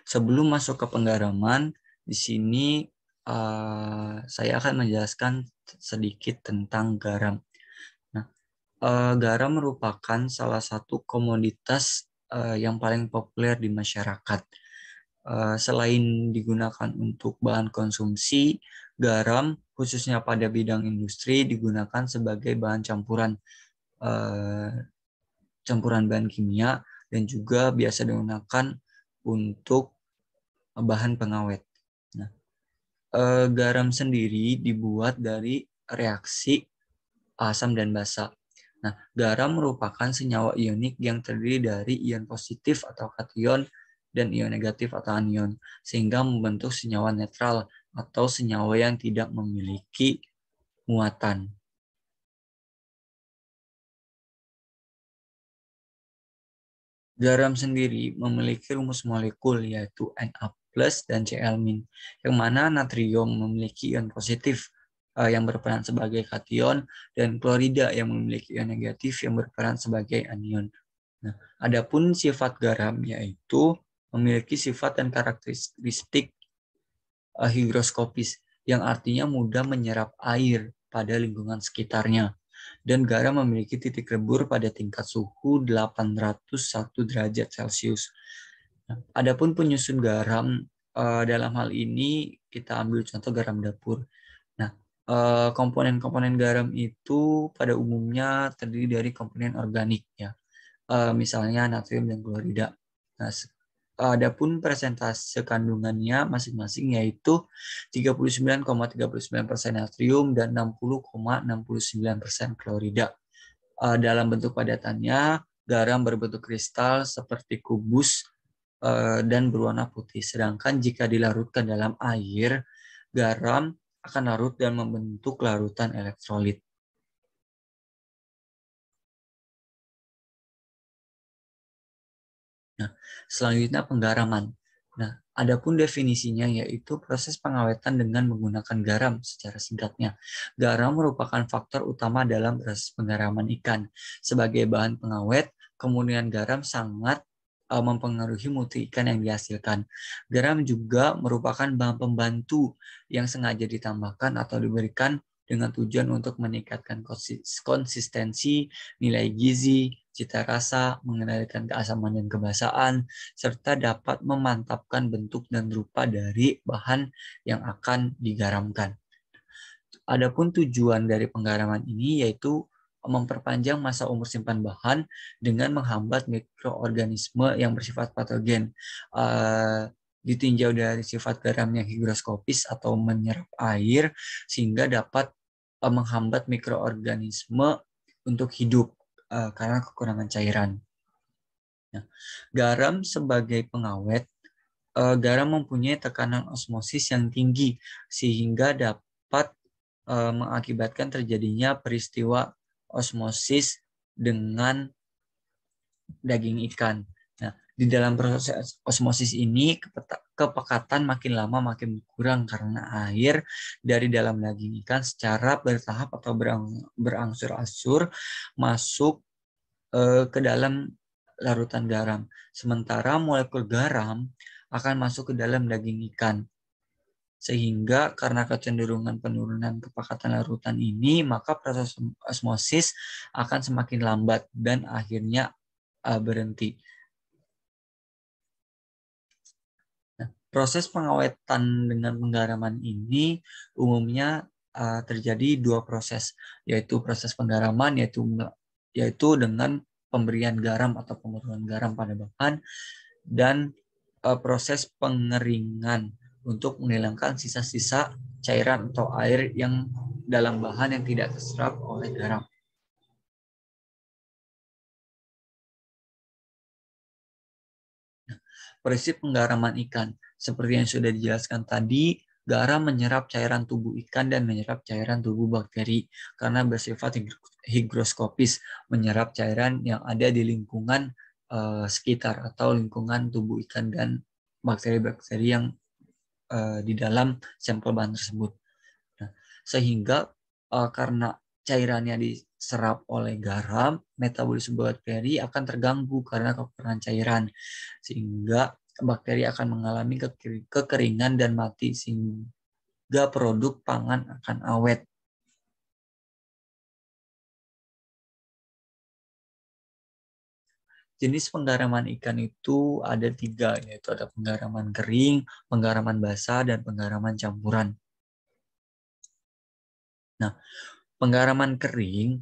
Sebelum masuk ke penggaraman, di sini saya akan menjelaskan sedikit tentang garam. Nah, garam merupakan salah satu komoditas yang paling populer di masyarakat. Selain digunakan untuk bahan konsumsi, garam khususnya pada bidang industri digunakan sebagai bahan eh, campuran bahan kimia dan juga biasa digunakan untuk bahan pengawet. Nah, garam sendiri dibuat dari reaksi asam dan basa. Nah, garam merupakan senyawa ionik yang terdiri dari ion positif atau kation dan ion negatif atau anion, sehingga membentuk senyawa netral atau senyawa yang tidak memiliki muatan. Garam sendiri memiliki rumus molekul yaitu Na+ dan Cl-, yang mana natrium memiliki ion positif yang berperan sebagai kation dan klorida yang memiliki ion negatif yang berperan sebagai anion. Nah, adapun sifat garam yaitu memiliki sifat dan karakteristik higroskopis yang artinya mudah menyerap air pada lingkungan sekitarnya. Dan garam memiliki titik lebur pada tingkat suhu 801 derajat Celcius. Nah, adapun penyusun garam dalam hal ini kita ambil contoh garam dapur. Nah, komponen-komponen garam itu pada umumnya terdiri dari komponen organik ya. Misalnya natrium dan klorida. Nah, adapun persentase kandungannya masing-masing yaitu 39,39% natrium dan 60,69% klorida. Dalam bentuk padatannya, garam berbentuk kristal seperti kubus dan berwarna putih. Sedangkan jika dilarutkan dalam air, garam akan larut dan membentuk larutan elektrolit. Nah, selanjutnya penggaraman. Nah, adapun definisinya yaitu proses pengawetan dengan menggunakan garam secara singkatnya. Garam merupakan faktor utama dalam proses penggaraman ikan. Sebagai bahan pengawet, kemudian garam sangat mempengaruhi mutu ikan yang dihasilkan. Garam juga merupakan bahan pembantu yang sengaja ditambahkan atau diberikan dengan tujuan untuk meningkatkan konsistensi, nilai gizi, cita rasa, mengendalikan keasaman dan kebasaan, serta dapat memantapkan bentuk dan rupa dari bahan yang akan digaramkan. Adapun tujuan dari penggaraman ini yaitu memperpanjang masa umur simpan bahan dengan menghambat mikroorganisme yang bersifat patogen. Ditinjau dari sifat garam yang higroskopis atau menyerap air sehingga dapat menghambat mikroorganisme untuk hidup karena kekurangan cairan. Nah, garam sebagai pengawet, garam mempunyai tekanan osmosis yang tinggi sehingga dapat mengakibatkan terjadinya peristiwa osmosis dengan daging ikan. Nah, di dalam proses osmosis ini kepekatan makin lama makin berkurang karena air dari dalam daging ikan secara bertahap atau berangsur-angsur masuk ke dalam larutan garam. Sementara molekul garam akan masuk ke dalam daging ikan. Sehingga karena kecenderungan penurunan kepekatan larutan ini, maka proses osmosis akan semakin lambat dan akhirnya berhenti. Nah, proses pengawetan dengan penggaraman ini umumnya terjadi dua proses, yaitu proses penggaraman yaitu dengan pemberian garam atau penurunan garam pada bahan dan proses pengeringan untuk menghilangkan sisa-sisa cairan atau air yang dalam bahan yang tidak terserap oleh garam. Prinsip penggaraman ikan. Seperti yang sudah dijelaskan tadi, garam menyerap cairan tubuh ikan dan menyerap cairan tubuh bakteri karena bersifat higroskopis, menyerap cairan yang ada di lingkungan sekitar atau lingkungan tubuh ikan dan bakteri-bakteri yang di dalam sampel bahan tersebut. Nah, sehingga karena cairannya diserap oleh garam, metabolisme bakteri akan terganggu karena kekurangan cairan. Sehingga bakteri akan mengalami kekeringan dan mati sehingga produk pangan akan awet. Jenis penggaraman ikan itu ada 3, yaitu ada penggaraman kering, penggaraman basah, dan penggaraman campuran. Nah, penggaraman kering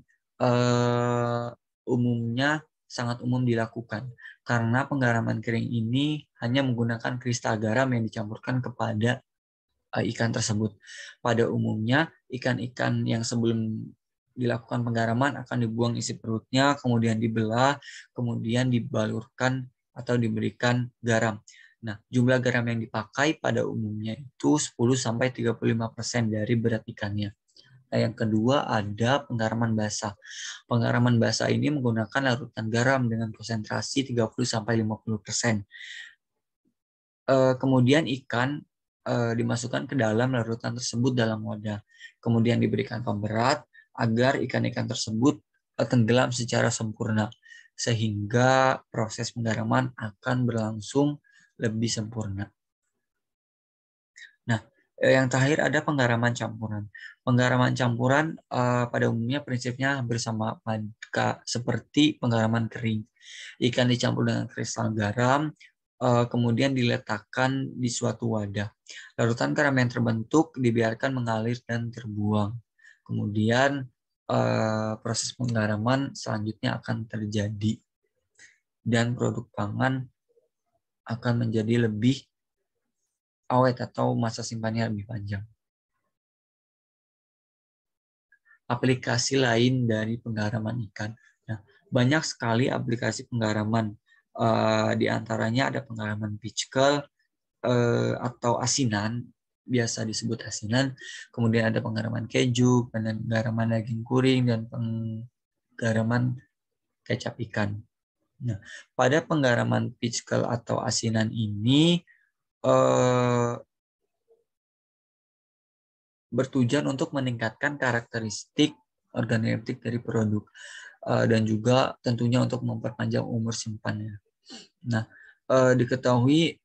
umumnya sangat umum dilakukan karena penggaraman kering ini hanya menggunakan kristal garam yang dicampurkan kepada ikan tersebut. Pada umumnya, ikan-ikan yang sebelum dilakukan penggaraman akan dibuang isi perutnya, kemudian dibelah, kemudian dibalurkan atau diberikan garam. Nah, jumlah garam yang dipakai pada umumnya itu 10-35% dari berat ikannya. Nah, yang kedua ada penggaraman basah. Penggaraman basah ini menggunakan larutan garam dengan konsentrasi 30-50%. Kemudian ikan dimasukkan ke dalam larutan tersebut dalam wadah. Kemudian diberikan pemberat agar ikan-ikan tersebut tenggelam secara sempurna. Sehingga proses penggaraman akan berlangsung lebih sempurna. Nah, yang terakhir ada penggaraman campuran. Penggaraman campuran pada umumnya prinsipnya bersama seperti penggaraman kering. Ikan dicampur dengan kristal garam, kemudian diletakkan di suatu wadah. Larutan garam yang terbentuk dibiarkan mengalir dan terbuang. Kemudian proses penggaraman selanjutnya akan terjadi dan produk pangan akan menjadi lebih awet atau masa simpannya lebih panjang. Aplikasi lain dari penggaraman ikan. Nah, banyak sekali aplikasi penggaraman. Di antaranya ada penggaraman piskel atau asinan, biasa disebut asinan. Kemudian ada penggaraman keju, penggaraman daging kuring, dan penggaraman kecap ikan. Nah, pada penggaraman piskel atau asinan ini bertujuan untuk meningkatkan karakteristik organoleptik dari produk dan juga tentunya untuk memperpanjang umur simpannya. Nah, diketahui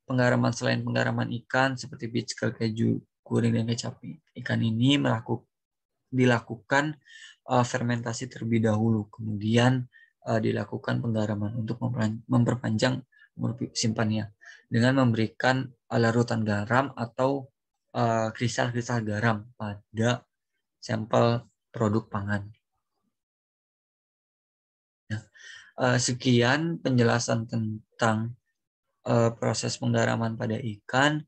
penggaraman selain penggaraman ikan seperti piskel, keju, kuring, dan kecap ikan ini dilakukan fermentasi terlebih dahulu, kemudian dilakukan penggaraman untuk memperpanjang umur simpannya dengan memberikan larutan garam atau kristal-kristal garam pada sampel produk pangan. Nah, sekian penjelasan tentang proses penggaraman pada ikan.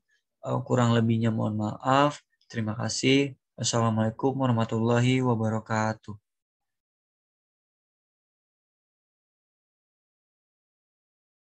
Kurang lebihnya mohon maaf. Terima kasih. Wassalamualaikum warahmatullahi wabarakatuh.